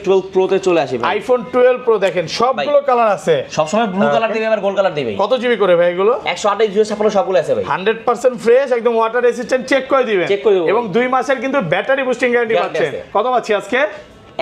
12 Pro তে চলে আসি ভাই। আইফোন 12 Pro দেখেন সবগুলো কালার আছে। সব সময় ব্লু কালার দিবে আবার গোল্ড কালার দিবে। কত জিবি করে ভাই এগুলো? 128 জিবি ছাপানো সবগুলো আছে ভাই। 100% ফ্রেশ, একদম ওয়াটার রেজিস্ট্যান্ট, চেক করে দিবেন। এবং 2 মাসের কিন্তু ব্যাটারি বুস্টিং গ্যারান্টি পাচ্ছেন। কত পাচ্ছি আজকে?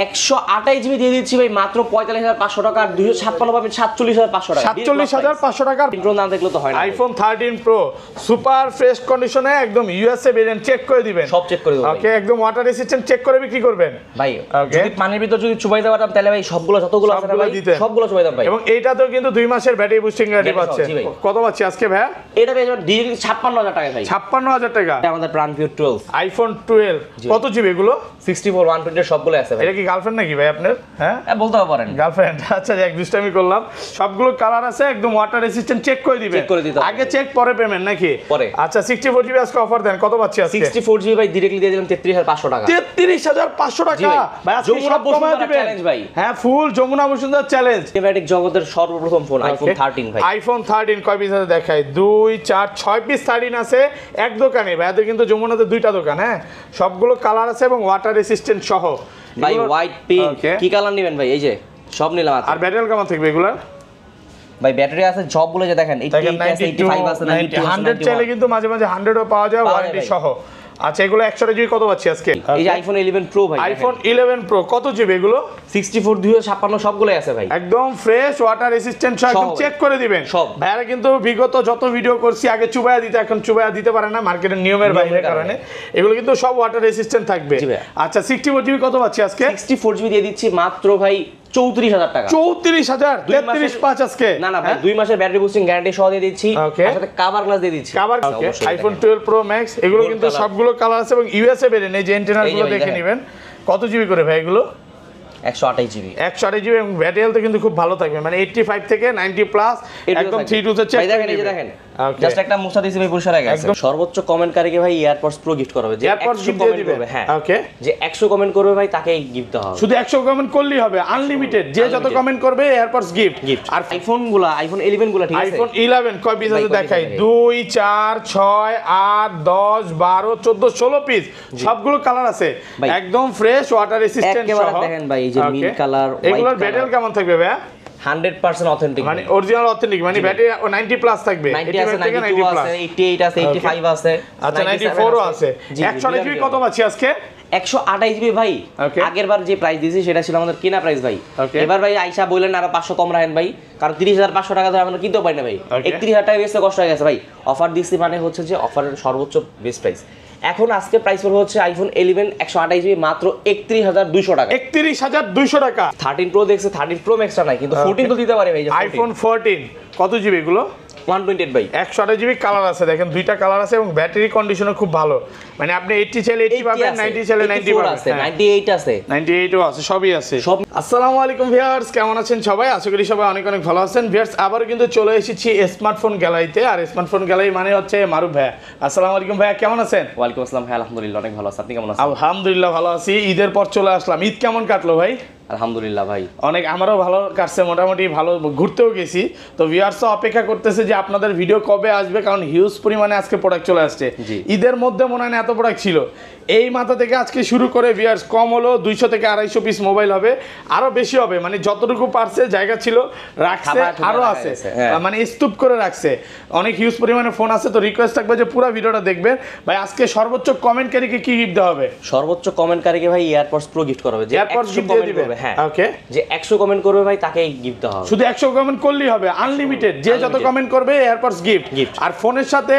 128 জিবি দিয়ে দিচ্ছি ভাই মাত্র 45500 টাকা। আর 256 পাবেন 47500 টাকা। 47500 টাকা। প্রো না দেখলে তো হয় না। আইফোন 13 Pro সুপার ফ্রেশ কন্ডিশনে, একদম ইউএসএ ভেরিয়েন্ট, চেক করে দিবেন। সব চেক করে দেব। ওকে, একদম ওয়াটার রেজিস্ট্যান্ট, চেক করে বিক্রি করবেন ভাই। যদি পানির ভিতর যদি চুবাই দেওয়াটাম তাহলে ভাই সবগুলো যতগুলো আছে ভাই সবগুলো চুবাই দাও ভাই। এবং এইটাতেও কিন্তু 2 মাসের ব্যাটারি বুস্টিং গ্যারান্টি পাচ্ছেন। কত পাচ্ছি আজকে ভাই? এটা ভাই ডিরেক্টলি 56000 টাকা ভাই। 56000 টাকা। আমাদের প্রাণপ্রিয় 12 আইফোন 12 কত জিবি এগুলো? 64 120 সবগুলো আছে ভাই। এটা কি গার্লফ্রেন্ড নাকি ভাই আপনার? হ্যাঁ বলতে পারেন গার্লফ্রেন্ড। আচ্ছা, এক দুষ্টামি করলাম। সবগুলো কালার আছে, একদম ওয়াটার রেজিস্ট্যান্ট, চেক করে দিবেন। চেক করে দিতে আগে চেক পরে পেমেন্ট নাকি? পরে। আচ্ছা, 64 জিবি আজকে অফার দেন। কত পাচ্ছি আজকে? 64 জিবি ভাই ডিরেক্টলি দিয়ে দিলাম 33500 টাকা। 33500 টাকা ভাই। আজকে যমুনা বসুন্ধরা চ্যালেঞ্জ ভাই। হ্যাঁ, ফুল যমুনা বসুন্ধরা চ্যালেঞ্জ। এভারেটিক জগতের সর্বপ্রথম ফোন আইফোন 13 ভাই। আইফোন 13 কয় পিস আছে দেখাই? 2 4 6 পিস 13 আছে এক দোকানে ভাই। এদের কিন্তু যমুনাতে 2টা দোকান। হ্যাঁ, সবগুলো কালার আছে এবং ওয়াটার রেজিস্ট্যান্ট সহ ভাই। হোয়াইট, পিঙ্ক, কি কালার নেবেন ভাই? এই যে সব নিলাম। আর ব্যাটারি কেমন থাকবে এগুলা? ভাই ব্যাটারি আছে সবগুলো, যে দেখেন 85 আছে, 100 চাইলে কিন্তু মাঝে মাঝে 100ও পাওয়া যায় ওয়ারেন্টি সহ। আচ্ছা, এগুলো 100 জিবি কত পাচ্ছি আজকে? এই যে আইফোন 11 Pro ভাই। আইফোন 11 Pro কত জিবি এগুলো? 64 256 সবগুলোই আছে ভাই। একদম ফ্রেশ, ওয়াটার রেজিস্ট্যান্ট, একদম চেক করে দিবেন সব। ভাইরা কিন্তু বিগত যত ভিডিও করছি আগে চুবায়া দিতে, এখন চুবায়া দিতে পারে না মার্কেটের নিয়মের বাইরে কারণে। এগুলো কিন্তু সব ওয়াটার রেজিস্ট্যান্ট থাকবে। আচ্ছা, 64 জিবি কত পাচ্ছি আজকে? 64 জিবি দিয়ে দিচ্ছি মাত্র ভাই 34000 টাকা। 34000 335 আজকে? না না ভাই, 2 মাসের ব্যাটারি বুস্টিং গ্যারান্টি সহ দিয়ে দিচ্ছি। আর সাথে কভার গ্লাস দিয়ে দিচ্ছি। কভার। আইফোন 12 Pro Max এগুলো কিন্তু সবগুলো কালার আছে এবং ইউএসএ ভেরিয়েন্ট। এই যে এন্টেনার গুলো দেখে নেবেন। কত জিবি করে ভাই এগুলো? 128 জিবি। 128 জিবি এবং ব্যাটারি হেলথ কিন্তু খুব ভালো থাকবে, মানে 85 থেকে 90 প্লাস একদম 3 2 চেক। ভাই দেখেন, এই যে দেখেন জাস্ট একটা মুছা দিছি ভাই, পুরস্কার আগে আছে। সর্বোচ্চ কমেন্টকারীকে ভাই এয়ারপডস প্রো গিফট করা হবে। যে 100 কমেন্ট করবে, হ্যাঁ ওকে, যে 100 কমেন্ট করবে ভাই তাকেই গিফট দেওয়া হবে। শুধু 100 কমেন্ট করলেই হবে, আনলিমিটেড। যে যত কমেন্ট করবে এয়ারপডস গিফট। আর আইফোন 11 গুলা ঠিক আছে? আইফোন 11 কয় পিস আছে দেখাই? 2 4 6 8 10 12 14 16 পিস, সবগুলো কালার আছে, একদম ফ্রেশ, ওয়াটার রেজিস্ট্যান্ট সহ। দেখেন ভাই, এই যে নীল কালার, এগুলোর ব্যাটারি কেমন থাকবে ভাই? 100% অথেন্টিক, মানে অরিজিনাল অথেন্টিক, মানে ব্যাটারি 90 প্লাস থাকবে। 90 আছে, 92 আছে, 88 আছে, 85 আছে, আচ্ছা 94 ও আছে। 128 জিবি কত পাচ্ছি আজকে? 128 জিবি ভাই। আগের বার যে প্রাইস দিয়েছি সেটা ছিল আমাদের কেনা প্রাইস ভাই। এবার ভাই আইসা বললেন আরো 500 কম রাখেন ভাই, কারণ 30500 টাকা ধরে আমরা কিনতেও পারি না ভাই। 31000 টাকা বেচতে কষ্ট হয়ে গেছে ভাই। অফার দিচ্ছি মানে হচ্ছে যে অফারের সর্বোচ্চ বেস্ট প্রাইস। এখন আজকে প্রাইস পড়বে হচ্ছে আইফোন 11 128 জিবি মাত্র 31200 টাকা। 31200 টাকা। 13 প্রো দেখছে, 13 প্রো ম্যাক্সটা নাই, কিন্তু 14 তো দিতে পারে ভাই। আইফোন 14 কত জিবি এগুলো? 128 ভাই। 128 জিবি কালার আছে, দেখেন দুইটা কালার আছে এবং ব্যাটারি কন্ডিশনও খুব ভালো, মানে আপনি 80 চাইলে 80 পাবেন, 90 চাইলে 90 পাবেন, 98 আছে, 98 ও আছে, সবই আছে সব। আসসালামু আলাইকুম ভিউয়ার্স, কেমন আছেন সবাই? আশা করি সবাই অনেক অনেক ভালো আছেন। ভিউয়ার্স, আবার কিন্তু চলে এসেছি স্মার্টফোন গ্যালারিতে। আর স্মার্টফোন গ্যালারি মানে হচ্ছে মারুফ ভাই। আসসালামু আলাইকুম ভাই, কেমন আছেন? ওয়ালাইকুম আসসালাম ভাই, আলহামদুলিল্লাহ অনেক ভালো আছি। আপনি কেমন আছেন? আলহামদুলিল্লাহ ভালো আছি। ঈদের পর চলে আসলাম, ঈদ কেমন কাটলো ভাই? আলহামদুলিল্লাহ ভাই অনেক, আমারও ভালো কাটছে, মোটামুটি ভালো, ঘুরতেও গেছি। তো ভিউয়ার্সও অপেক্ষা করতেছে যে আপনাদের ভিডিও কবে আসবে, কারণ হিউজ পরিমাণে আজকে প্রোডাক্ট চলে আসছে। ঈদের মধ্যে মনে হয় না এত প্রোডাক্ট ছিল। এই মাথা থেকে আজকে শুরু করে ভিউয়ার্স কম হলো 200 থেকে 250 পিস মোবাইল হবে, আরো বেশি হবে, মানে যতটুকু পারছে জায়গা ছিল রাখছে, আরো আছে, মানে স্তূপ করে রাখছে। অনেক হিউজ পরিমাণে ফোন আছে। তো রিকোয়েস্ট থাকবে যে পুরো ভিডিওটা দেখবেন ভাই। আজকে সর্বোচ্চ কমেন্টকারীকে কি গিফট দেওয়া হবে? সর্বোচ্চ কমেন্টকারীকে ভাই এয়ারপডস প্রো গিফট করা হবে। যে এয়ারপডস গিফট দিয়ে দিবে, হ্যাঁ ওকে, যে 100 কমেন্ট করবে ভাই তাকেই গিফট দেওয়া হবে। শুধু 100 কমেন্ট করলেই হবে, আনলিমিটেড। যে যত কমেন্ট করবে এয়ারপডস গিফট। আর ফোনের সাথে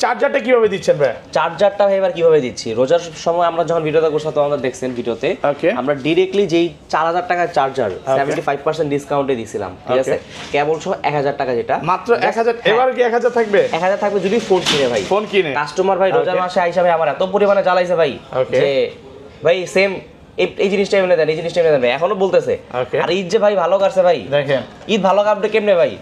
চার্জারটা কিভাবে দিচ্ছেন ভাই? চার্জারটা ভাই এবার কিভাবে দিচ্ছি, রোজার সময় আমরা যখন ভিডিওটা করছি তো আমরা দেখছেন ভিডিওতে, আমরা ডাইরেক্টলি যেই 4000 টাকার চার্জার 75% ডিসকাউন্টে দিয়েছিলাম, ঠিক আছে, কেবল সহ 1000 টাকা, যেটা মাত্র 1000। এবার কি 1000 থাকবে? 1000 থাকবে যদি ফোন কিনে ভাই। ফোন কিনে কাস্টমার ভাই রোজার মাসে আইসা ভাই আমার এত পরিমাণে জ্বালাইছে ভাই যে ভাই সেম এই জিনিসটা এনে দেন, এই জিনিসটা এনে দেন ভাই, এখনো বলতেছে। আর ঈদ যে ভাই ভালো কাটছে ভাই, দেখেন ঈদ ভালো কাটবে কেমনে ভাই?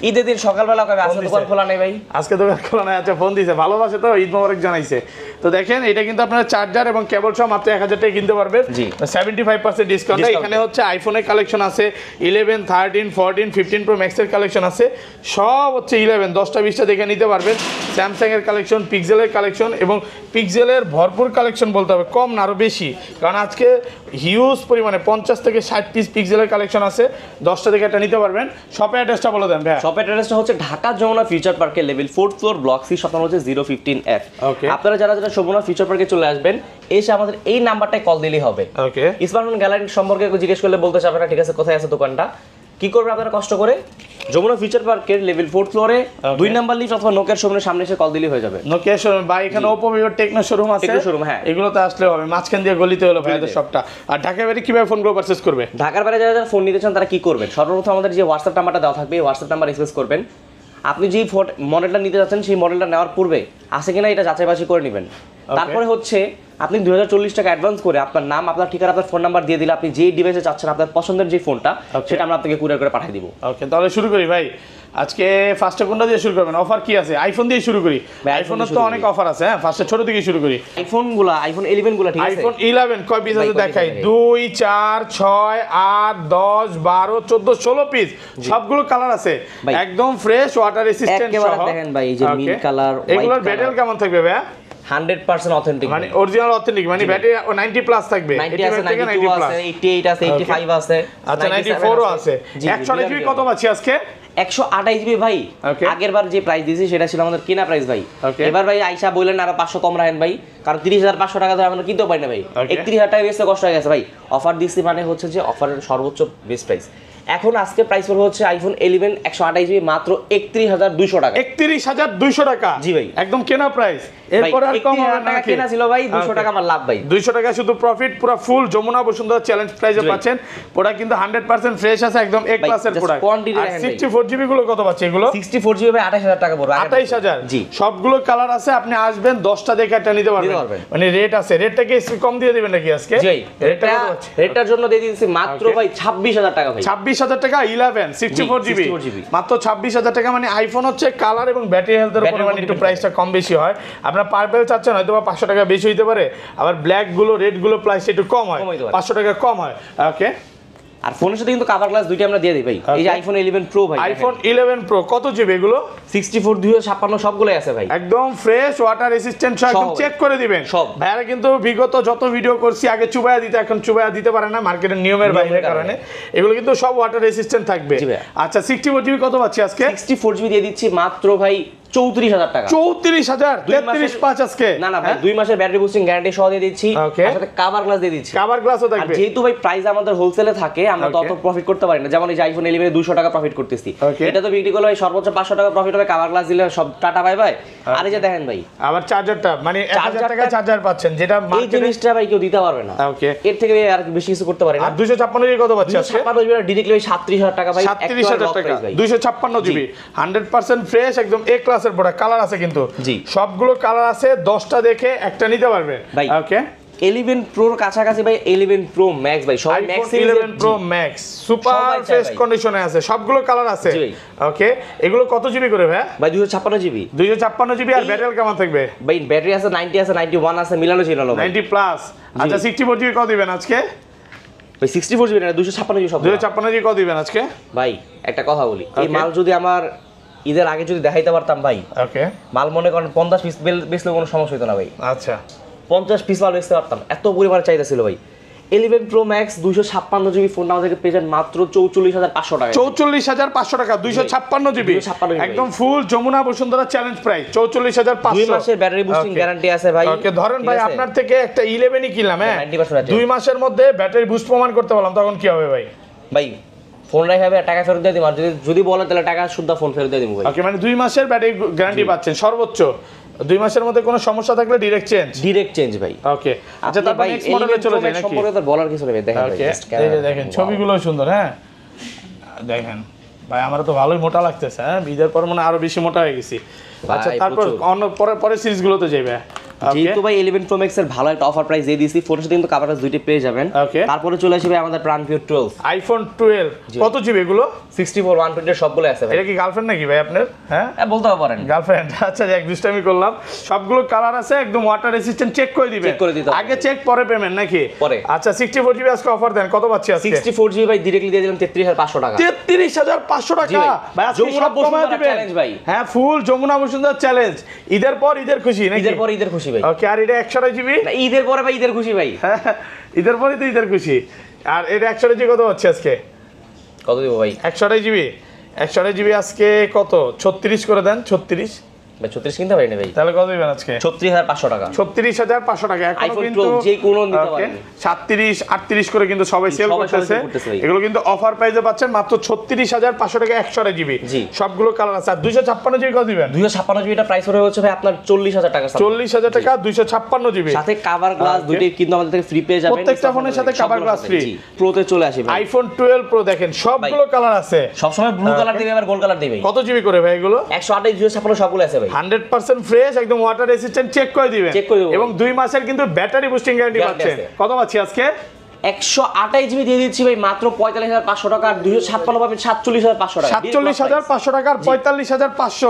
ঈদের দিন সকালবেলা কবে আজকে দোকান খোলা নেই ভাই, আজকে দোকান খোলা নাই। আচ্ছা, ফোন দিছে, ভালোবাসে তো, ঈদ মোবারক জানাইছে। তো দেখেন এটা কিন্তু আপনারা চার্জার এবং কেবল সহ মাত্র 1000 টাকা কিনতে পারবেন। 75% ডিসকাউন্ট। এখানে হচ্ছে আইফোনের কালেকশন আছে, 11, 13, 14, 15 প্রো ম্যাক্সের কালেকশন আছে, সব হচ্ছে 11 10টা 20টা দেখে নিতে পারবেন। স্যামসাং এর কালেকশন, পিক্সেলের কালেকশন, এবং পিক্সেলের ভরপুর কালেকশন বলতে হবে, কম না আরো বেশি, কারণ আজকে হিউজ পরিমাণে 50 থেকে 60 পিস পিক্সেলের কালেকশন আছে, 10টা থেকে একটা নিতে পারবেন। শপের অ্যাড্রেসটা বলে দেন ভাই। শপের অ্যাড্রেসটা হচ্ছে ঢাকা যমুনা ফিউচার পার্কের level 4th floor block C, shop number হচ্ছে 015F। আপনারা যারা যারা যমুনা ফিউচার পার্কে চলে আসবেন, এসে আমাদের এই নাম্বারটায় কল দিলেই হবে। ওকে, স্মার্টফোন গ্যালারি সম্পর্কে জিজ্ঞেস করলে বলতে চাবেন না, ঠিক আছে কোথায় আছে দোকানটা, কি করবেন আপনারা কষ্ট করে যমুনা ফিউচার পার্কের লেভেল 4th ফ্লোরে 2 নাম্বার লিফট অথবা নোকিয়ার শোরুমের সামনে এসে কল দিলেই হয়ে যাবে। নোকিয়া শোরুম বা এখানে ওপো ভিভো টেকনো শোরুম আছে, শোরুম, হ্যাঁ, এগুলোতে আসলে হবে, মাঝখান দিয়ে গলিতে হলো ভাইদের শপটা। আর ঢাকার বাইরে কিভাবে ফোনগুলো পারচেজ করবে? ঢাকার বাইরে যারা যারা ফোন নিতে চান তারা কি করবেন? সর্বপ্রথম আমাদের যে হোয়াটসঅ্যাপ নাম্বারটা দেওয়া থাকবে, এই হোয়াটসঅ্যাপ নাম্বার এসএমএস করবেন। আপনি যে মডেলটা নিতে যাচ্ছেন সেই মডেলটা নেওয়ার পূর্বে আছে কিনা এটা যাচাই বাছাই করে নেবেন। তারপরে হচ্ছে আপনি 2040 টাকা অ্যাডভান্স করে আপনার নাম, আপনার ঠিকানা, আপনার ফোন নাম্বার দিয়ে দিলে আপনি যে ডিভাইসে চাচ্ছেন আপনার পছন্দের যে ফোনটা, সেটা আমরা আপনাকে কুরিয়ার করে পাঠিয়ে দিব। ওকে, তাহলে শুরু করি ভাই। আজকে ফার্স্টে কোনটা দিয়ে শুরু করবেন? অফার কি আছে? আইফোন দিয়ে শুরু করি। আইফোনের তো অনেক অফার আছে। হ্যাঁ, ফার্স্টে ছোট থেকে শুরু করি। আইফোন 11 গুলা, ঠিক আছে? আইফোন 11 কয় পিস আছে দেখাই? 2 4 6 8 10 12 14 16 পিস, সবগুলো কালার আছে, একদম ফ্রেশ, ওয়াটার রেসিস্ট্যান্ট সহ। দেখেন ভাই, এই যে নীল কালার, এগুলোর ব্যাটারি কেমন থাকবে ভাই? 100% অথেন্টিক, মানে অরিজিনাল অথেন্টিক, মানে ব্যাটারি 90 প্লাস থাকবে। 90 আছে, 92 আছে, 88 আছে, 85 আছে, আচ্ছা 94 ও আছে। 128 কত পাচ্ছি আজকে? 128 জিবি ভাই। আগের বার যে প্রাইস দিয়েছি সেটা ছিল আমাদের কেনা প্রাইস ভাই। এবার ভাই আইসা বললেন আরো 500 কম রাখেন ভাই, কারণ 30,500 টাকা দিয়ে আমরা কিনতেও পারি না ভাই। 31,000 টাকা বেচতে কষ্ট হয়ে গেছে ভাই। অফার দিচ্ছি মানে হচ্ছে যে অফারের সর্বোচ্চ বেস্ট প্রাইস। এখন আজকে প্রাইস পড়বে হচ্ছে আইফোন 11 128 জিবি মাত্র 31,200 টাকা। 31,200 টাকা? জি ভাই, একদম কেনা প্রাইস। এরপর আর কম হবে না? কেনা ছিল ভাই, 200 টাকা আমার লাভ ভাই। 200 টাকা শুধু প্রফিট, পুরো ফুল যমুনা বসুন্ধরা চ্যালেঞ্জ প্রাইসে পাচ্ছেন। প্রোডাক্ট কিন্তু 100% ফ্রেশ আছে, একদম এ ক্লাসের প্রোডাক্ট। আর 64 জিবি গুলো কত পাচ্ছে এগুলো? 64 জিবি ভাই 28,000 টাকা পড়বে। 28,000? জি, সবগুলো কালার আছে, আপনি আসবেন 10টা দেখে একটা নিতে পারবেন। মানে রেট আছে, রেটটা কি কম দিয়ে দিবেন নাকি আজকে? জি, রেটটার জন্য দিয়ে দিয়েছি মাত্র ভাই 26,000 টাকা ভাই। 26,000 টাকা 11 64 জিবি মাত্র 26,000 টাকা। মানে আইফোন হচ্ছে কালার এবং ব্যাটারি হেলথের উপর মানে একটু প্রাইসটা কম বেশি হয়। আপনারা পার্পল চাচ্ছেন হয়তো বা 500 টাকা বেশি হইতে পারে, আবার ব্ল্যাক গুলো রেড গুলো প্রাইসটা একটু কম হয়, 500 টাকা কম হয়। ওকে, আর ফোনের সাথে কিন্তু কভার গ্লাস দুইটা আমরা দিয়ে দিই ভাই। এই যে আইফোন 11 প্রো ভাই, আইফোন 11 প্রো কত জিবি এগুলো? 64 256 সবগুলোই আছে ভাই, একদম ফ্রেশ, ওয়াটার রেসিস্ট্যান্ট সব, একদম চেক করে দিবেন সব। ভাইরা কিন্তু বিগত যত ভিডিও করছি আগে চুবায়া দিতে, এখন চুবায়া দিতে পারে না মার্কেটের নিয়মের বাইরে কারণে। এগুলো কিন্তু সব ওয়াটার রেসিস্ট্যান্ট থাকবে। আচ্ছা 64 জিবি কত পাচ্ছি আজকে? 64 জিবি দিয়ে দিচ্ছি মাত্র ভাই 34,000 টাকা। 34,000? 33,500 আজকে? না না ভাই, 2 মাসের ব্যাটারি বুস্টিং গ্যারান্টি সহ দিয়ে দিচ্ছি, তার সাথে কভার গ্লাস দিয়ে দিচ্ছি। কভার গ্লাসও থাকবে। আর যেহেতু ভাই প্রাইস আমাদের হোলসেলে থাকে, আমরা তত প্রফিট করতে পারি না। যেমন এই যে আইফোন 11 200 টাকা প্রফিট করতেছি, এটা তো বিক্রি করলে ভাই সর্বোচ্চ 500 টাকা প্রফিট হবে। কভার গ্লাস দিলে সব টাটা বাই বাই। আর এই যে দেখেন ভাই, আবার চার্জারটা মানে 1000 টাকা চার্জার পাচ্ছেন, যেটা এই জিনিসটা ভাই কেউ দিতে পারবে না। ওকে, এর থেকে আর বেশি কিছু করতে পারি না। আর 256 জিবি কত পাচ্ছি আজকে? 256 জিবি ডাইরেক্টলি ভাই 37,000 টাকা ভাই। 37,000 টাকা 256 জিবি 100% ফ্রেশ, একদম এ ক্লাসের প্রোডাক্ট। কালার আছে কিন্তু সবগুলো কালার আছে, 10টা দেখে একটা নিতে পারবে। ওকে, 11 প্রোর কাছাকাছি ভাই, 11 প্রো ম্যাক্স ভাই, সবাই max 11 pro max super fresh কন্ডিশনে আছে, সবগুলো কালার আছে। ওকে, এগুলো কত জিবি করে ভাই? ভাই 256 জিবি। 256 জিবি। আর ব্যাটারি কেমন থাকবে ভাই? ব্যাটারি আছে 90 আছে, 91 আছে, মিলানো ছিল 90 প্লাস। আচ্ছা 64 জিবি কত দিবেন আজকে ভাই? 64 জিবি না, 256 জিবি সব। 256 জিবি কত দিবেন আজকে ভাই? একটা কথা বলি, এই মাল যদি আমার ঈদের আগে যদি দেখাইতে পারতাম ভাই, ওকে, মাল মনে করেন 50 পিস বেচলে কোনো সমস্যা হতো না ভাই। আচ্ছা 50 পিস মাল বেচতে পারতাম, এত পরিমাণ চাহিদা ছিল ভাই। 11 প্রো ম্যাক্স 256 জিবি ফোন আমাদেরকে পেয়ে যান মাত্র 44,500 টাকা। 44,500 টাকা 256 জিবি, একদম ফুল যমুনা বসুন্ধরা চ্যালেঞ্জ প্রাইস 44,500। 2 মাসের ব্যাটারি বুস্টিং গ্যারান্টি আছে ভাই। ওকে, ধরেন ভাই আপনার থেকে একটা 11ই কিনলাম, হ্যাঁ 2 মাসের মধ্যে ব্যাটারি বুস্ট প্রমাণ করতে বললাম, তখন কি হবে ভাই? ভাই ফোন রেখে টাকা ফেরত দিয়ে দিব, আর যদি বলেন তাহলে টাকা শুদ্ধ ফোন ফেরত দিয়ে দিব ভাই। ওকে, মানে 2 মাসের ব্যাটারি গ্যারান্টি পাচ্ছেন সর্বোচ্চ। 2 মাসের মধ্যে কোনো সমস্যা থাকলে ডাইরেক্ট চেঞ্জ ভাই। ওকে, আচ্ছা তারপর নেক্সট মডেলে চলে যাই নাকি? সম্পর্কে তো বলার কিছু নেই, দেখেন ভাই। এই যে দেখেন ছবিগুলো সুন্দর। হ্যাঁ দেখেন ভাই, আমার তো ভালোই মোটা লাগতেছে। হ্যাঁ, ঈদের পর মনে আরো বেশি মোটা হয়ে গেছি। আচ্ছা তারপর অন্য পরে সিরিজগুলোতে যাবে। যেহেতু ভাই 11 Pro Max এর ভালো একটা অফার প্রাইস দিয়ে দিয়েছি, ফোনের সাথে কিন্তু কভার দুইটা পেয়ে যাবেন। তারপরে চলে আসবে আমাদের প্রাণপ্রিয় 12 আইফোন 12 কত জিবি এগুলো? 64 120 সবগুলো আছে ভাই। এটা কি গার্লফ্রেন্ড নাকি ভাই আপনার? হ্যাঁ বলতে পারেন গার্লফ্রেন্ড। আচ্ছা এক দুষ্টামি করলাম। সবগুলো কালার আছে, একদম ওয়াটার রেসিস্ট্যান্ট, চেক করে দিবেন। চেক করে দিতে আগে চেক পরে পেমেন্ট নাকি? পরে। আচ্ছা 64 জিবি আজকে অফার দেন, কত পাচ্ছি আজকে? 64 জিবি ভাই ডাইরেক্টলি দিয়ে দিলাম 33500 টাকা। 33500 টাকা ভাই, আজকে যমুনা বসুন্ধরা চ্যালেঞ্জ ভাই। হ্যাঁ ফুল যমুনা বসুন্ধরা চ্যালেঞ্জ। ঈদের পর ঈদের খুশি নাকি? ঈদের পর ঈদের খুশি ভাই। ওকে, আর এটা 128 জিবি? না ঈদের পরে ভাই ঈদের খুশি ভাই। ঈদের পরে তো ঈদের খুশি। আর এটা 128 জিবি কত হচ্ছে আজকে? কত দিব ভাই? 128 জিবি 128 জিবি আজকে কত? 36 করে দেন। 36 ভাই 36 কিনতে পারি না ভাই। তাহলে কত দিবেন আজকে? 36500 টাকা। 36500 টাকা। এখন কিন্তু যে কোনো নিতে পারেন। 37 38 করে কিন্তু সবাই সেল করতেছে। এগুলো কিন্তু অফার প্রাইসে পাচ্ছেন মাত্র 36500 টাকা 128 জিবি। সবগুলো কালার আছে। আর 256 জিবি কত দিবেন? 256 জিবিটা প্রাইস পড়ে হচ্ছে ভাই আপনার 40000 টাকা। 40000 টাকা 256 জিবি। সাথে কভার গ্লাস দুটোই কিন্তু আমাদের থেকে ফ্রি পেয়ে যাবেন। প্রত্যেকটা ফোনের সাথে কভার গ্লাস ফ্রি। প্রোতে চলে আসে ভাই। আইফোন 12 প্রো দেখেন সবগুলো কালার আছে। সব সময় ব্লু কালার দিবে আবার গোল্ড কালার দিবে। কত জিবি করে ভাই এগুলো? 128 256 সবগুলো আছে ভাই। 100% ফ্রেশ, একদম ওয়াটার রেসিস্ট্যান্ট, চেক করে দিবেন। এবং 2 মাসের কিন্তু ব্যাটারি বুস্টিং গ্যারান্টি পাচ্ছেন। কত পাচ্ছি আজকে? 128 জিবি দিয়ে দিচ্ছি ভাই মাত্র 45500 টাকা। আর 256 পাবেন 47500 টাকা। 47500 টাকা আর 45500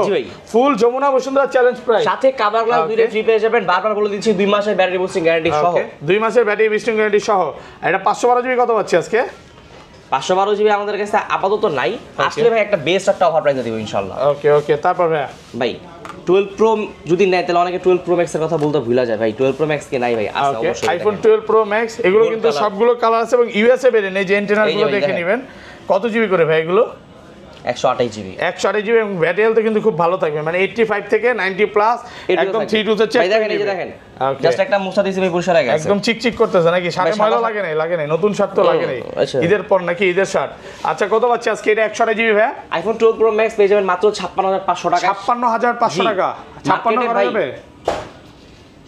ফুল যমুনা বসুন্ধরা চ্যালেঞ্জ প্রাইস। সাথে কভার গ্লাস দুটো ফ্রি পেয়ে যাবেন। বারবার বলে দিচ্ছি 2 মাসের ব্যাটারি বুস্টিং গ্যারান্টি সহ। 2 মাসের ব্যাটারি বুস্টিং গ্যারান্টি সহ। এটা 512 জিবি কত পাচ্ছি আজকে? 512 জিবি আমাদের কাছে আপাতত নাই। আসলে ভাই একটা বেস্ট একটা অফার প্রাইসে দিব ইনশাআল্লাহ। ওকে তারপর ভাই 12 প্রো যদি নেয় তাহলে অনেকে 12 প্রো ম্যাক্স এর কথা বলতে ভুলে যায় ভাই। 12 প্রো ম্যাক্স কে নাই ভাই, আছে অবশ্যই। আইফোন 12 প্রো ম্যাক্স এগুলো কিন্তু সবগুলো কালার আছে এবং ইউএসএ ভেরিয়েন্ট। এই যে অ্যান্টেনার গুলো দেখে নেবেন। কত জিবি করে ভাই এগুলো? 128 জিবি 128 জিবি এবং ব্যাটারি হেলথ কিন্তু খুব ভালো থাকবে, মানে 85 থেকে 90 প্লাস একদম 3 তে চেক ভাই। দেখেন এই যে দেখেন জাস্ট একটা মুছা দিছি ভাই, পরিষ্কার হয়ে গেছে। একদম চিকচিক করতেছে নাকি? শার্টে ময়লা লাগে নাই? নতুন শার্ট তো লাগে নাই ঈদের পর নাকি? ঈদের শার্ট। আচ্ছা কত পাচ্ছি আজকে এটা 128 জিবি ভাই? আইফোন 12 প্রো ম্যাক্স পেয়ে যাবেন মাত্র 56500 টাকা। 56500 টাকা। 56 করা যাবে?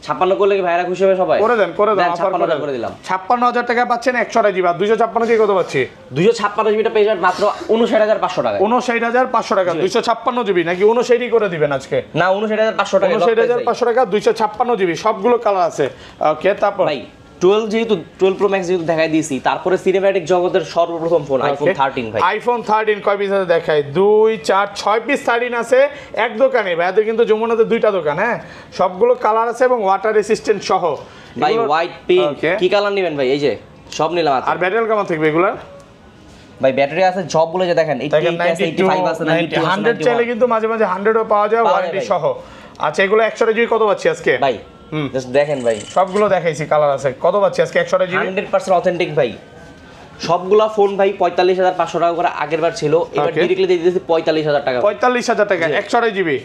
56 করলে কি ভাইরা খুশি হবে সবাই? করে দেন অফার করে দিলাম। 56000 টাকা পাচ্ছেন 128 জিবি। আর 256 জিবি কত পাচ্ছি? 256 জিবিটা পেয়ে যাবেন মাত্র 59500 টাকা। 59500 টাকা 256 জিবি নাকি 59 করে দিবেন আজকে? না 59500 টাকা। 59500 টাকা 256 জিবি সবগুলো কালার আছে। ওকে তারপর ভাই 12 প্রো ম্যাক্স যেহেতু দেখাই দিয়েছি, তারপরে সিনেম্যাটিক জগতের সর্বপ্রথম ফোন আইফোন 13 ভাই। আইফোন 13 কয় পিস আছে দেখাই? 2 4 6 পিস 13 আছে এক দোকানে ভাই। এদের কিন্তু যমুনাতে দুইটা দোকান। হ্যাঁ সবগুলো কালার আছে এবং ওয়াটার রেসিস্ট্যান্ট সহ। ভাই হোয়াইট পিঙ্ক কি কালার নেবেন ভাই? এই যে সব নিলাম। আর ব্যাটারি কেমন থাকবে এগুলা? ভাই ব্যাটারি আছে সবগুলো যে দেখেন 88 আছে 85 আছে 90 100 চাইলে কিন্তু মাঝে 100ও পাওয়া যায় ওয়ারেন্টি সহ। আচ্ছা এগুলো 100 জিবি কত পাচ্ছি আজকে ভাই? জাস্ট দেখেন ভাই সবগুলো দেখাইছি কালার আছে। কত পাচ্ছি আজকে 100 জিবি? 100% অথেন্টিক ভাই। সবগুলা ফোন ভাই 45500 টাকা করে আগের বার ছিল, এবার ডাইরেক্টলি দিয়ে দিয়েছি 45000 টাকা। 45000 টাকা 100 জিবি।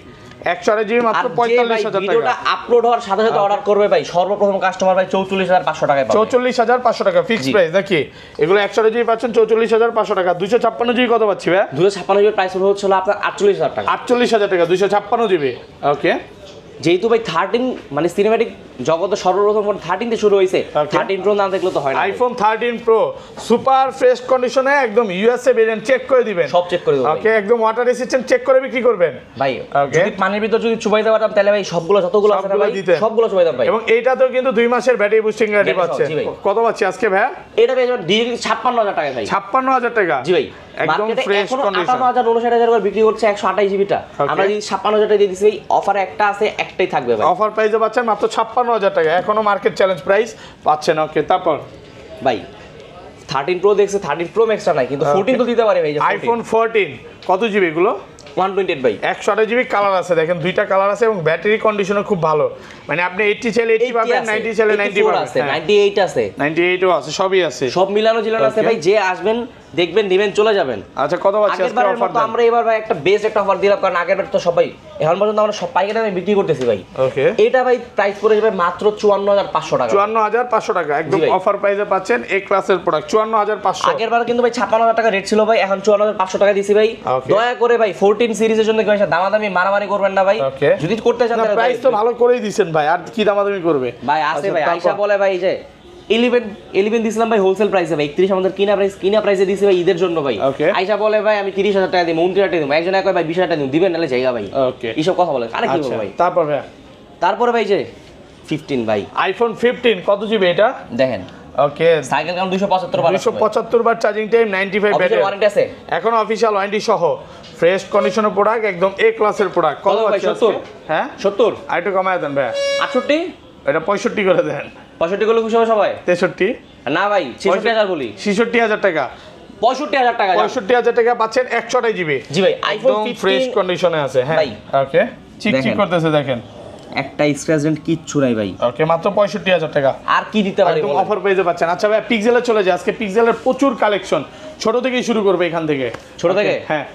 100 জিবি মাত্র 45000 টাকা। ভিডিওটা আপলোড হওয়ার সাথে সাথে অর্ডার করবে ভাই সর্বপ্রথম কাস্টমার ভাই 44500 টাকায় পাবে। 44500 টাকা ফিক্স প্রাইস নাকি? এগুলো 100 জিবি পাচ্ছেন 44500 টাকা। 256 জিবি কত পাচ্ছি ভাই? 256 জিবি প্রাইস হচ্ছে আপনার 48000 টাকা। 48000 টাকা 256 জিবি। ওকে যেহেতু ভাই 13 মানে সিনেম্যাটিক জগতে সর্বপ্রথম 13 তে শুরু হইছে, 13 প্রো না দেখলে তো হয় না। আইফোন 13 প্রো সুপার ফ্রেশ কন্ডিশনে একদম ইউএসএ ভেরিয়েন্ট, চেক করে দিবেন। সব চেক করে দেব। ওকে একদম ওয়াটার রেসিস্ট্যান্ট, চেক করে বিক্রি করবেন ভাই। যদি পানির ভিতর যদি চুবাই দেওয়াটাম তাহলে ভাই সবগুলো যতগুলো আছে ভাই সবগুলো চুবাই দাও ভাই। এবং এইটাতেও কিন্তু 2 মাসের ব্যাটারি বুস্টিং গ্যারান্টি পাচ্ছেন। কত পাচ্ছি আজকে ভাই? এটা পেয়ে যাবেন ডিরেক্টলি 56000 টাকা ভাই। 56000 টাকা জি ভাই। একদম ফ্রেশ কন্ডিশন। 58000 59000 করে বিক্রি করছে 128 জিবিটা। আমরা যদি 56000 টাকা দিয়ে দিছি ভাই, অফারে একটা আছে একটাই থাকবে ভাই। অফার প্রাইসে পাচ্ছেন মাত্র 56000 টাকা। এখনো মার্কেট চ্যালেঞ্জ প্রাইস পাচ্ছেন। ওকে তারপর ভাই 13 প্রো দেখছে, 13 প্রো ম্যাক্সটা নাই কিন্তু 14 তো দিতে পারে ভাই। আইফোন 14 কত জিবি এগুলো? 128 ভাই। 128 জিবি কালার আছে দেখেন, দুইটা কালার আছে এবং ব্যাটারি কন্ডিশনও খুব ভালো। মানে আপনি 80 চাইলে 80 পাবেন, 90 চাইলে 90 পাবেন, 98 আছে, 98ও আছে, সবই আছে, সব মিলানো জিলানো আছে ভাই। যে আসবেন দেখবেন নেবেন চলে যাবেন। আচ্ছা কত পাচ্ছি আজকে অফার? আমরা এবার ভাই একটা বেস্ট একটা অফার দিলাম, কারণ আগেরবার তো সবাই এখন পর্যন্ত আমরা সব পাইকারি দামে বিক্রি করতেছি ভাই। ওকে এটা ভাই প্রাইস পড়ে যাবে মাত্র 54500 টাকা। 54500 টাকা একদম অফার প্রাইসে পাচ্ছেন। এ ক্লাসের প্রোডাক্ট 54500। আগেরবার কিন্তু ভাই 56000 টাকা রেট ছিল ভাই, এখন 54500 টাকা দিছি ভাই। দয়া করে ভাই 14 সিরিজের জন্য কেউ দামাদামি মারামারি করবেন না ভাই। যদি করতে চান তাহলে প্রাইস তো ভালো করেই দিবেন ভাই, আর কি দামাদামি করবে ভাই? আছে ভাই আয়েশা বলে ভাই যে 11 দিছিলাম ভাই হোলসেল প্রাইসে ভাই, 31 আমাদের কিনা প্রাইসে দিছি ভাই ঈদের জন্য ভাই। আয়েশা বলে ভাই আমি 30000 টাকা দিই, 29 টাকা দিই, একজন কয় ভাই 20000 টাকা দিবেন নালে জায়গা ভাই। ওকে এইসব কথা বলে আরে কি বলবো ভাই? তারপর ভাই তারপরে ভাই যে 15 ভাই। আইফোন 15 কত জিবি এটা দেখেন ওকে সাইকেল কাউন্ট 275 বার 275 বার চার্জিং টাইম 95 ব্যাটারি ওয়ারেন্টি আছে এখন অফিশিয়াল ওয়ারেন্টি সহ ফ্রেশ কন্ডিশনের প্রোডাক্ট একদম এ ক্লাসের প্রোডাক্ট কত ভাই? 70 হ্যাঁ 70 আর একটু কমায় দেন ভাই 68 এটা 65 করে দেন 65 গুলো খুশি হবে সবাই 63 না ভাই 66000 বলি 66000 টাকা 65000 টাকা 65000 টাকা পাচ্ছেন 128 জিবি জি ভাই আইফোন একদম 15 ফ্রেশ কন্ডিশনে আছে হ্যাঁ ভাই। ওকে চিকচিক করতেছে দেখেন একটা স্ক্র্যাচ কিচ্ছু নাই ভাই ওকে মাত্র 65000 টাকা আর কি দিতে পারি একদম অফার পেজে পাচ্ছেন আচ্ছা ভাই পিক্সেলে চলে যায় আজকে পিক্সেলের প্রচুর কালেকশন ছোট থেকেই শুরু করবে এখান থেকে ছোট থেকে হ্যাঁ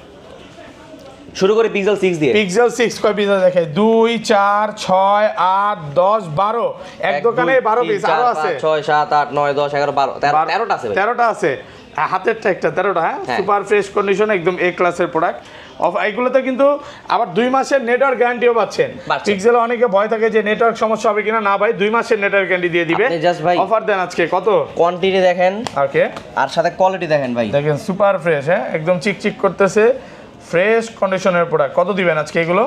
শুরু করে পিক্সেল 6 দিয়ে পিক্সেল 6 কয় পিস দেখে 2 4 6 8 10 12 এক দোকানে 12 পিস আরো আছে 6 7 8 9 10 11 12 13টা আছে ভাই 13টা আছে হাতেরটা একটা 13টা হ্যাঁ সুপার ফ্রেশ কন্ডিশন একদম এ ক্লাসের প্রোডাক্ট এইগুলোতে কিন্তু আবার 2 মাসের নেটওয়ার্ক গ্যারান্টিও পাচ্ছেন পিক্সেলে অনেকে ভয় থাকে যে নেটওয়ার্ক সমস্যা হবে কিনা না ভাই 2 মাসের নেটওয়ার্ক গ্যারান্টি দিয়ে দিবে অফার দেন আজকে কত কোয়ান্টিটি দেখেন ওকে আর সাথে কোয়ালিটি দেখেন ভাই দেখেন সুপার ফ্রেশ হ্যাঁ একদম চিকচিক করতেছে ফ্রেশ কন্ডিশনের প্রোডাক্ট কত দিবেন আজকে এগুলো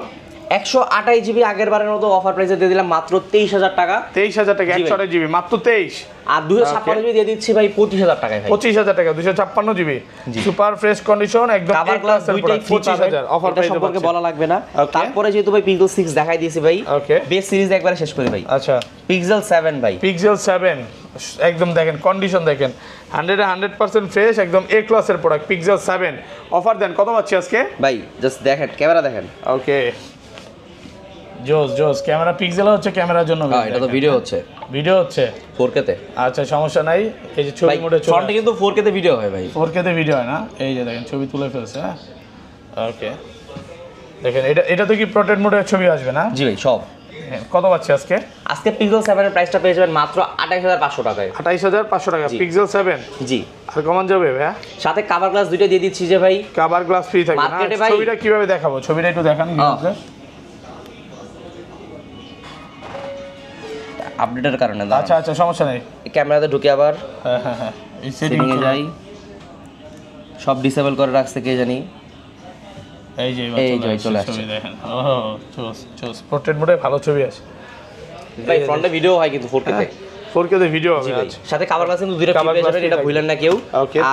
128 জিবি আগের বারের মতো অফার প্রাইসে দিয়ে দিলাম মাত্র 23000 টাকা 23000 টাকা 128 জিবি মাত্র 23 আর 256 জিবি দিয়ে দিচ্ছি ভাই 25000 টাকায় ভাই 25000 টাকা 256 জিবি সুপার ফ্রেশ কন্ডিশন একদম কভার গ্লাস দুইটাই 25000 অফার প্রাইসে সম্পর্কে বলা লাগবে না তারপরে যেহেতু ভাই পিক্সেল 6 দেখাই দিয়েছি ভাই ওকে বেস সিরিজ একবারে শেষ করে ভাই আচ্ছা পিক্সেল 7 ভাই পিক্সেল 7 একদম দেখেন কন্ডিশন দেখেন 100% ফ্রেশ একদম এ ক্লাসের প্রোডাক্ট পিক্সেল 7 অফার দেন কত পাচ্ছি আজকে ভাই জাস্ট দেখেন ক্যামেরা দেখেন ওকে জোস ক্যামেরা পিক্সেল হচ্ছে ক্যামেরার জন্য এটা তো ভিডিও হচ্ছে 4K তে আচ্ছা সমস্যা নাই এই যে ছবি মোডে চলে ফ্রন্টে কিন্তু 4K তে ভিডিও হয় ভাই 4K তে ভিডিও হয় না এই যে দেখেন ছবি তুলে ফেলছে হ্যাঁ ওকে দেখেন এটা তো কি পোর্ট্রেট মোডে ছবি আসবে না জি ভাই সব কত পাচ্ছি আজকে পিক্সেল 7 এর প্রাইসটা পেয়ে যাবেন মাত্র 28500 টাকায় 28500 টাকা পিক্সেল 7 জি আর কমান যাবে ভাই সাথে কভার গ্লাস দুইটা দিয়ে দিচ্ছি যে ভাই কভার গ্লাস ফ্রি থাকবে না মার্কেটে ভাই ছবিটা কিভাবে দেখাবো ছবিটা একটু দেখান আপডেটের কারণে আচ্ছা সমস্যা নেই ক্যামেরাতে ঢুকে আবার হ্যাঁ এই সেটিং এ যাই সব ডিসেবল করে রাখছে কে জানি এই যে চলে আসছে ছবি দেখেন চোস পোর্ট্রেট মোডে ভালো ছবি আসে ভাই ফ্রন্টে ভিডিও হয় কিন্তু 4K তে 4K তে ভিডিও হবে সাথে কভার গ্লাস কিন্তু দুইটা ফ্রি পেয়ে যাবেন এটা ভুলেন না কেউ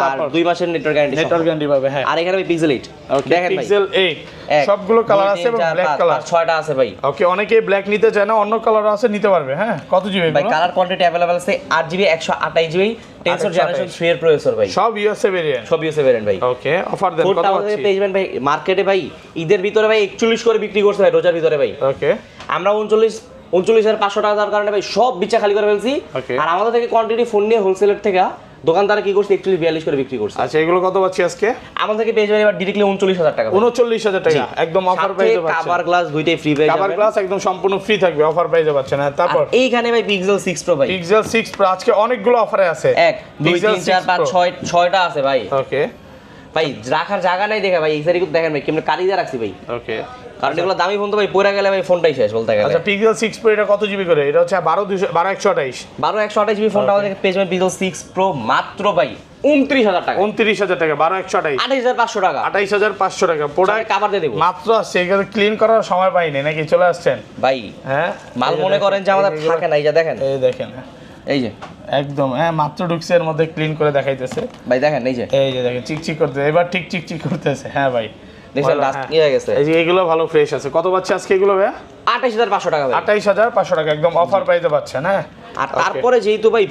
আর 2 মাসের নেটওয়ার্ক গ্যারান্টি পাবে হ্যাঁ আর এখানে ভাই পিক্সেল 8 দেখেন ভাই পিক্সেল 8 সবগুলো কালার আছে এবং ব্ল্যাক কালার 6টা আছে ভাই ওকে অনেকেই ব্ল্যাক নিতে চায় না অন্য কালার আছে নিতে পারবে হ্যাঁ কত জিবি ভাই কালার কোয়ান্টিটি अवेलेबल আছে 8GB 128 জিবি টেনসর জেনারেশন 3 এর প্রসেসর ভাই সব ইউএসএ ভেরিয়েন্ট ভাই ওকে অফার দেন কত আছে পেয়ে যাবেন ভাই মার্কেটে ভাই ঈদের ভিতরে ভাই 41 করে বিক্রি করছে ভাই রোজার ভিতরে ভাই ওকে আমরা 39500 টাকা দেওয়ার কারণে ভাই সব বিচা খালি করে ফেলছি আর আমাদের থেকে কোয়ান্টিটি ফোন নিয়ে হোলসেলার থেকে দোকানদার কি করছে 41 করে বিক্রি করছে আচ্ছা এগুলো কত পাচ্ছি আজকে আমাদের থেকে পেয়ে যাবেন এবার ডাইরেক্টলি 39000 টাকা 39000 টাকা একদম অফার প্রাইসে পাচ্ছেন কভার গ্লাস দুইটাই ফ্রি পেয়ে যাবেন কভার গ্লাস একদম সম্পূর্ণ ফ্রি থাকবে অফার প্রাইসে পাচ্ছেন হ্যাঁ তারপর এইখানে ভাই পিক্সেল 6 প্রো ভাই পিক্সেল 6 প্রো আজকে অনেকগুলো অফারে আছে 1 2 3 4 5 6 6টা আছে ভাই ওকে ভাই রাখার জায়গা নাই দেখে ভাই এই সাইডে কিন্তু দেখেন ভাই কেমনে কালি দিয়ে রাখছি ভাই ওকে কারণ এগুলো দামি ফোন তো ভাই পড়ে গেলে ভাই ফোনটাই শেষ বলতে গেলে আচ্ছা পিক্সেল 6 প্রো এটা কত জিবি করে এটা হচ্ছে 12128 জিবি ফোনটা আমাদের পেয়ে যাবেন পিক্সেল 6 প্রো মাত্র ভাই 29000 টাকা 29000 টাকা 12128 28500 টাকা 28500 টাকা প্রোডাক্ট কভার দিয়ে দেব মাত্র আসছে এগুলো ক্লিন করার সময় পাইনি নাকি চলে আসছেন ভাই হ্যাঁ মাল মনে করেন যে আমাদের থাকে না এই যে দেখেন এই দেখেন এই যে একদম হ্যাঁ মাত্র ঢুকছে এর মধ্যে ক্লিন করে দেখাইতেছে ভাই দেখেন এই যে দেখেন চিকচিক করতেছে এবার ঠিক চিকচিক করতেছে হ্যাঁ ভাই দেখেন লাস্ট কি হয়ে গেছে এই যে এগুলো ভালো ফ্রেশ আছে কত পাচ্ছে আজকে এগুলো ভাই 28500 টাকা ভাই 28500 টাকা একদম অফার প্রাইসে পাচ্ছেন হ্যাঁ আর তারপরে যেহেতু ভাই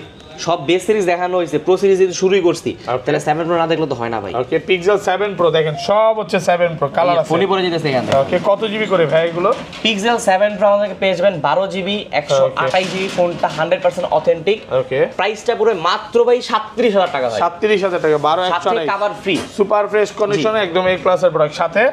সব বেস সিরিজ দেখানো হয়েছে প্রো সিরিজ যেহেতু শুরুই করছি তাহলে 7 প্রো না দেখলে তো হয় না ভাই ওকে পিক্সেল 7 প্রো দেখেন সব হচ্ছে 7 প্রো কালার আছে ফোনই পরে যেতেছে এখানে ওকে কত জিবি করে ভাই এগুলো পিক্সেল 7 প্রো আমাদেরকে পেয়ে যাবেন 12GB 128GB ফোনটা 100% অথেন্টিক ওকে প্রাইসটা পুরো মাত্র ভাই 37000 টাকা ভাই 37000 টাকা 12128 কভার ফ্রি সুপার ফ্রেশ কন্ডিশনে একদম এই ক্লাসের প্রোডাক্ট সাথে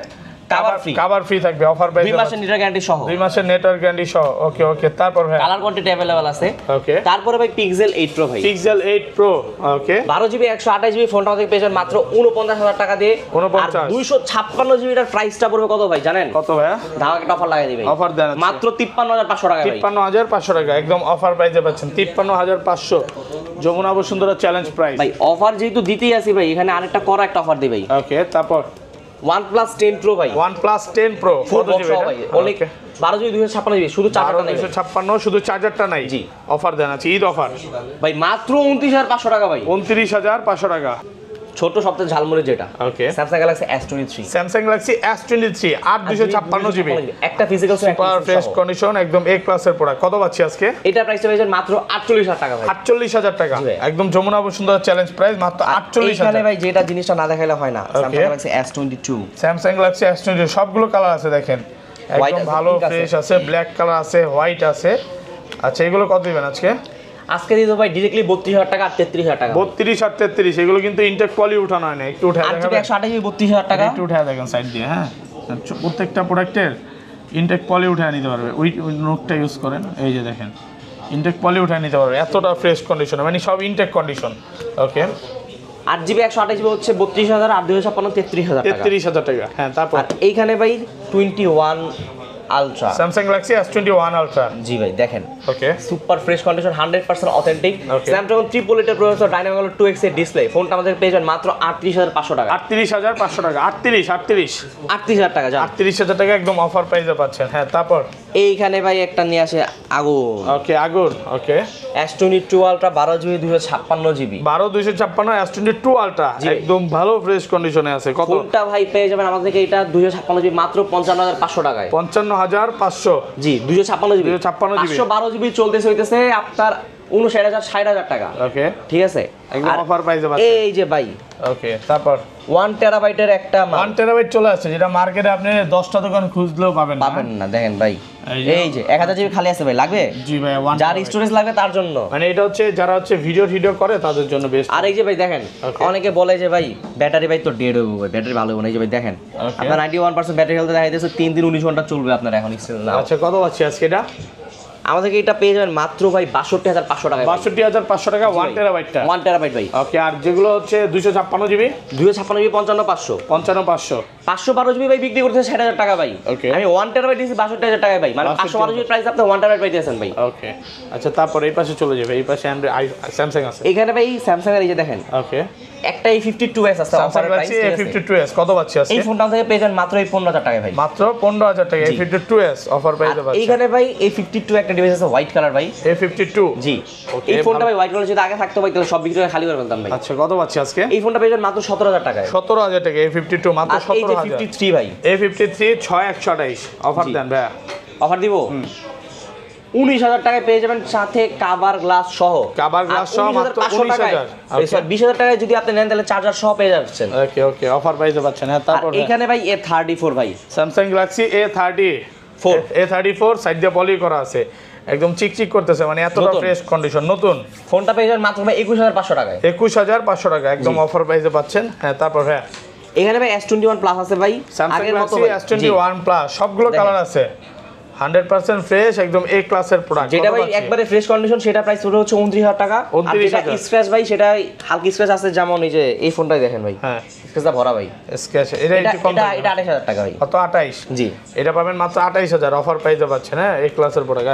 কভার ফ্রি থাকবে অফার প্রাইসে 2 মাসের নেটওয়ার্ক গ্যারান্টি সহ 2 মাসের নেটওয়ার্ক গ্যারান্টি সহ ওকে তারপর ভাই কালার কোয়ান্টিটি अवेलेबल আছে ওকে তারপরে ভাই পিক্সেল 8 প্রো ভাই পিক্সেল 8 প্রো ওকে 12GB 128GB ফোনটা আমাদের পেয়ে যাবেন মাত্র 49000 টাকা দিয়ে 49 আর 256GB এর প্রাইসটা পড়বে কত ভাই জানেন কত ভাই ধামাকা একটা অফার লাগাই দিবেন অফার দেন মাত্র 53500 টাকা ভাই 53500 টাকা একদম অফার প্রাইসে পাচ্ছেন 53500 যমুনা বসুন্ধরা চ্যালেঞ্জ প্রাইস ভাই অফার যেহেতু দিতেই আছি ভাই এখানে আরেকটা করা একটা অফার দিই ভাই ওকে তারপর OnePlus 10 Pro ভাই, OnePlus 10 Pro কত জিবি এটা ভাই? অনেক 12 GB 256 GB, শুধু চার্জারটা নাই 256, শুধু চার্জারটা নাই। জি, অফার দেন আছে, ঈদ অফার ভাই, মাত্র 29500 টাকা ভাই, 29500 টাকা। ছোট সবচেয়ে ঝালমুড়ি যেটা, ওকে, Samsung Galaxy S23, Samsung Galaxy S23 8 256 GB, একটা ফিজিক্যাল সুপার ফ্রেশ কন্ডিশন, একদম A ক্লাসের প্রোডাক্ট। কত পাচ্ছি আজকে? এটা প্রাইসটা পেয়েছেন মাত্র 48000 টাকা ভাই, 48000 টাকা, একদম যমুনা বসুন্ধরা চ্যালেঞ্জ প্রাইস, মাত্র 48000। এখানে ভাই যেটা জিনিসটা না দেখাইলে হয় না, Samsung Galaxy S22, Samsung Galaxy S22 সবগুলো কালার আছে দেখেন, একদম ভালো ফ্রেশ আছে, ব্ল্যাক কালার আছে, হোয়াইট আছে। আচ্ছা, এগুলো কত দিবেন আজকে? আজকে দিয়ে দেবো ভাই ডিরেক্টলি 32000 টাকা আর 33000 টাকা। 32 আর 33, এগুলো কিন্তু ইনটেক কোয়ালিটি উঠানো হয় না, একটু উঠায় দেখাবেন। 128 32000 টাকা, একটু উঠায় দেখেন সাইড দিয়ে। হ্যাঁ, প্রত্যেকটা প্রোডাক্টের ইনটেক পলি উঠায় নিতে পারবে, ওই নোটটা ইউজ করেন, এই যে দেখেন ইনটেক পলি উঠায় নিতে পারবে, এতটা ফ্রেশ কন্ডিশন, মানে সব ইনটেক কন্ডিশন। ওকে, 8GB 128GB হচ্ছে 32000 আর 256 33000 টাকা, 33000 টাকা। হ্যাঁ, তারপর এইখানে ভাই 21 ultra, Samsung Galaxy S21 Ultra। জি ভাই দেখেন, okay, super fresh condition, 100% authentic, Okay. Snapdragon 888 processor, Dynamic 2X এর ডিসপ্লে। ফোনটা আমাদের পেয়ে যাবেন মাত্র 38500 টাকা, 38500 টাকা, 38000 টাকা যা, 38000 টাকা একদম অফার প্রাইসে পাচ্ছেন। হ্যাঁ, তারপর এইখানে ভাই একটা নিয়ে আসে আগুন, ওকে, আগুন। ওকে, S22 ultra 12GB 256GB, 12 256 S22 Ultra, একদম ভালো ফ্রেশ কন্ডিশনে আছে। কত? ফোনটা ভাই পেয়ে যাবেন আমাদের থেকে এটা 256GB মাত্র 55500 টাকায়, 55500। জি 256GB, 256GB 512GB চলতেছে হইতেছে আপনার 59000 60000 টাকা। ওকে, ঠিক আছে, একদম আর অফার প্রাইসে পাচ্ছেন। এই যে ভাই ওকে, তারপর 1 টেরাবাইটের একটা 1 টেরাবাইট চলে আসছে, যেটা মার্কেটে আপনি 10টা দোকান খুঁজলেও পাবেন না। পাবেন না। দেখেন ভাই, এই যে 1000GB খালি আছে ভাই, লাগবে? জি ভাই, 1 যার স্টোরেজ লাগবে তার জন্য, মানে এটা হচ্ছে যারা হচ্ছে ভিডিও করে তাদের জন্য বেস্ট। আর এই যে ভাই দেখেন, অনেকে বলে যে ভাই ব্যাটারি ভাই তো ডেড হইব, ভাই ব্যাটারি ভালো হবে না। এই যে ভাই দেখেন, আপনার 91% ব্যাটারি হেলথ দেখা যাচ্ছে 3 দিন 19 ঘন্টা চলবে আপনার এখন স্টিল না। আচ্ছা, কত পাচ্ছি আজকে এটা? আমাদেরকে এটা পেয়ে যাবেন মাত্র ভাই 62500 টাকা, 62500 টাকা 1 টেরাবাইটটা। 1 টেরাবাইট ভাই। ওকে, আর যেগুলো হচ্ছে 256 জিবি, 256GB 55500, 55500, 512GB ভাই বিক্রি করতে 60000 টাকা ভাই। ওকে, আমি 1 টেরাবাইট দিছি 62000 টাকায় ভাই, মানে 512GB প্রাইস আপনি 1 টেরাবাইট পাইতেছেন ভাই। ওকে, আচ্ছা, তারপর এই পাশে চলে যাবে, এই পাশে স্যামসাং আছে। এখানে ভাই স্যামসাং এর এই যে দেখেন, ওকে, একটা A52s আছে Samsung অফারের প্রাইস, Galaxy A52s কত পাচ্ছি আজকে? এই ফোনটা থেকে পেয়ে যান মাত্র 15000 টাকায় ভাই, মাত্র 15000 টাকা A52s অফার প্রাইসে পাচ্ছেন। এইখানে ভাই A52 একটা ডিভাইস আছে হোয়াইট কালার ভাই, A52, জি। এই ফোনটা ভাই হোয়াইট কালার যদি আগে থাকতো ভাই তাহলে সব বিক্রি করে খালি করে ফেলতাম ভাই। আচ্ছা, কত পাচ্ছি আজকে? এই ফোনটা পেয়ে যান মাত্র 17000 টাকায়, 17000 টাকা A52, মাত্র আর এই যে 17000। 53 ভাই, A53 6128 অফার দেন ভাই। অফার দিব 19000 টাকায় পেয়ে যাবেন, সাথে কভার গ্লাস সহ, কভার গ্লাস সহ মাত্র 19000। 20000 টাকায় যদি আপনি নেন তাহলে চার্জার সহ পেয়ে যাচ্ছেন। ওকে, ওকে, অফার প্রাইসে পাচ্ছেন। হ্যাঁ, তারপর এখানে ভাই A34 ভাই, Samsung Galaxy A34 সাইড দিয়ে পলি করা আছে, একদম চিকচিক করতেছে, মানে এতটা ফ্রেশ কন্ডিশন, নতুন। ফোনটা পেয়ে যাবেন মাত্র ভাই 21500 টাকায়, 21500 টাকা একদম অফার প্রাইসে পাচ্ছেন। হ্যাঁ, তারপর হ্যাঁ, এখানে ভাই S21 প্লাস আছে ভাই, Samsung আগের মতো Galaxy S21 প্লাস সবগুলো কালার আছে, 100% ফ্রেশ, একদম A ক্লাসের প্রোডাক্ট। যেটা ভাই একবারে ফ্রেশ কন্ডিশন সেটা প্রাইস পড়বে হচ্ছে 29000 টাকা, আর যেটা 29000 স্ক্র্যাচ ভাই সেটা হালকা স্ক্র্যাচ আছে, যেমন এই যে এই ফোনটাই দেখেন ভাই, হ্যাঁ, স্ক্র্যাচটা ভরা ভাই, স্ক্র্যাচ এটা একটু কম, এটা 28000 টাকা ভাই, কত? 28। জি, এটা পাবেন মাত্র 28000 অফার প্রাইসে পাচ্ছেন। হ্যাঁ, A ক্লাসের প্রোডাক্ট।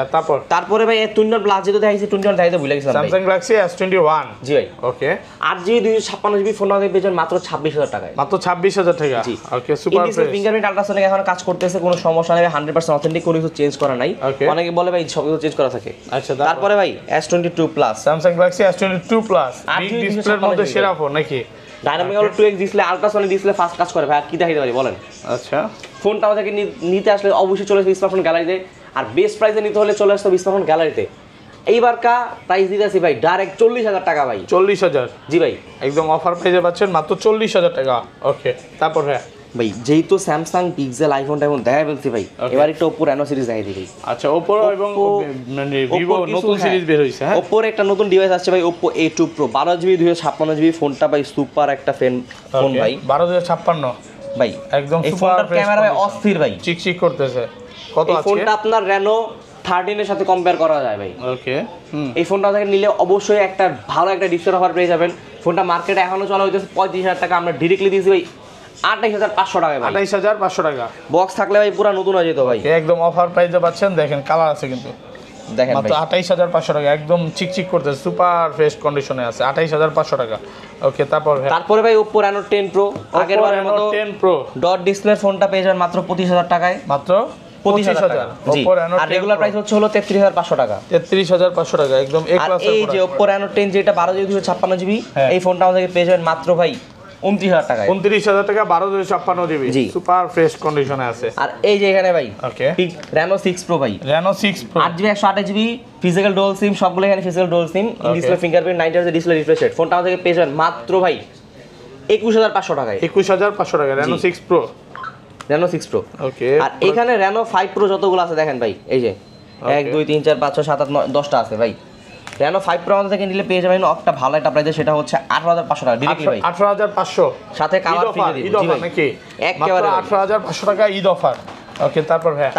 তারপরে ভাই 21 প্লাস যেটা দেখাইছে 21 দেখাইতে ভুলে গেছিলাম ভাই, Samsung Galaxy S21, জি ভাই। ওকে, 8GB 256GB ফোন আমাদের পেয়ে যান মাত্র 26000 টাকায়, মাত্র 26000 টাকা। জি, ওকে, সুপার ফ্রেশ। ফিঙ্গারপ্রিন্ট আল্ট্রাসোনিক এখন কাজ করতেছে, কোনো সমস্যা নেই, 100% অথেন্টিক, কোনো কিছু চেঞ্জ করা নাই। অনেকে বলে ভাই সব কিছু চেঞ্জ করা থাকে। আচ্ছা, তারপরে ভাই S22 plus, Samsung Galaxy S22 plus big ডিসপ্লের মধ্যে সেরা ফোন নাকি? Dynamic 2X display, ultrasonic display, fast কাজ করে ভাই, আর কি দেখাইতে পারি বলেন? আচ্ছা, ফোনটা আমাদেরকে নিতে আসলে অবশ্যই চলে আসবে স্মার্টফোন গ্যালারিতে, আর বেস্ট প্রাইসে নিতে হলে চলে আসতে হবে স্মার্টফোন গ্যালারিতে। এইবার প্রাইস দিতেছি ভাই ডাইরেক্ট 40000 টাকা ভাই, 40000। জি ভাই, একদম অফার প্রাইসে পাচ্ছেন মাত্র 40000 টাকা। ওকে, তারপর হ্যাঁ ভাই যেহেতু স্যামসাং পিক্সেল আইফোন টাইফোন দেখা ফেলছি ভাই, এবার একটু ওপো রেনো সিরিজ দেখাই দিই। আচ্ছা, ওপো এবং মানে ভিভো নতুন সিরিজ বের হইছে। হ্যাঁ, ওপোর একটা নতুন ডিভাইস আসছে ভাই, Oppo A2 Pro 12GB 256GB ফোনটা ভাই সুপার একটা ফোন ভাই, 12056 ভাই, একদম এই সুপার ফোনটার ক্যামেরা ভাই অস্থির ভাই, চিকচিক করতেছে। কত এই আছে? ফোনটা আপনার রেনো 13 এর সাথে কম্পেয়ার করা যায় ভাই। ওকে, এই ফোনটা থেকে নিলে অবশ্যই একটা ভালো একটা ডিসপ্লে অফার পেয়ে যাবেন। ফোনটা মার্কেটে এখনো চলা হইতেছে 35000 টাকা, আমরা ডিরেক্টলি দিয়েছি ভাই 28500 টাকা ভাই, 28500 টাকা। বক্স থাকলে ভাই পুরো নতুন হয়ে যেত ভাই, একদম অফার প্রাইসে পাচ্ছেন। দেখেন কালার আছে কিন্তু দেখেন মাত্র 28500 টাকা, একদম চিকচিক করতেছে, সুপার ফ্রেশ কন্ডিশনে আছে, 28500 টাকা। ওকে, তারপরে ভাই Oppo Reno 10 Pro আগের বারের মতো 10 Pro ডট ডিসপ্লে ফোনটা পেয়ে যাবেন মাত্র 25000 টাকায়, মাত্র 25000 টাকা। জি, Oppo Reno আর 10 রেগুলার Pro। প্রাইস হচ্ছে হলো 33500 টাকা। 33500 টাকা, একদম এ আর ক্লাসের এই যে Oppo Reno 10 যেটা 12GB 256GB, এই ফোনটা আমাদেরকে পেয়ে যাবেন মাত্র ভাই 29000 টাকায়। 29000 টাকা, 1256GB, জি, সুপার ফ্রেশ কন্ডিশনে আছে। আর এই যে এখানে ভাই ওকে, Reno 6 Pro ভাই, Reno 6 Pro 8GB 128GB physical dual SIM, সবগুলো এখানে physical dual SIM, display fingerprint, 90 hertz display refresh rate. ফোনটা আমাদেরকে পেয়ে যাবেন মাত্র ভাই 21500 টাকায়। 21500 টাকা Reno 6 Pro। Reno 6 Pro। ওকে, আর এখানে Reno 5 Pro যতগুলো আছে দেখেন ভাই, এই যে 1 2 3 4 5 6 7 8 9 10টা আছে ভাই। Reno 5 Pro আমাদের থেকে নিলে পেয়ে যাবেন একটা ভালো একটা প্রাইসে, সেটা হচ্ছে 18500 টাকা ডিরেক্টলি ভাই। 18500 সাথে কাভার ফ্রি দিয়ে ঈদ দিই অফার নাকি? একেবারে মাত্র 18500 টাকা ঈদ অফার। ওকে,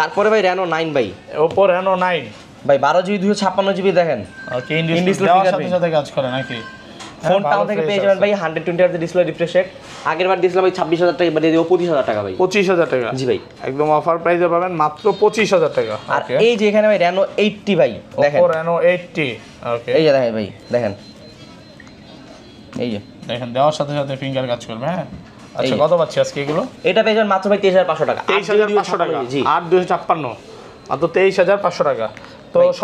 তারপরে ভাই Reno 9 ভাই, Oppo Reno 9 ভাই 12GB 256GB দেখেন। ওকে, ইন ডিসপ্লে দেওয়ার সাথে সাথে কাজ করে নাকি? ফোনটা আমাদের থেকে পেয়ে যাবেন ভাই 120 হার্জ ডিসপ্লে রিফ্রেশ রেট। আগের বার দিয়েছিলাম ভাই 26000 টাকা, এবার দিয়ে দেব 25000 টাকা ভাই। 25000 টাকা, জি ভাই, একদম অফার প্রাইসে পাবেন মাত্র 25000 টাকা। আর এই যে এখানে ভাই Reno 80 ভাই দেখেন, Oppo Reno 80। ওকে, এই যে দেখেন ভাই, দেখেন এই যে দেখেন দেওয়ার সাথে সাথে ফিঙ্গার কাজ করবে। হ্যাঁ, আচ্ছা, কত পাচ্ছি আজকে এগুলো? এটা পেয়ে যাবেন মাত্র ভাই 23500 টাকা। 23500 টাকা, জি, 8256, মাত্র 23500 টাকা। তো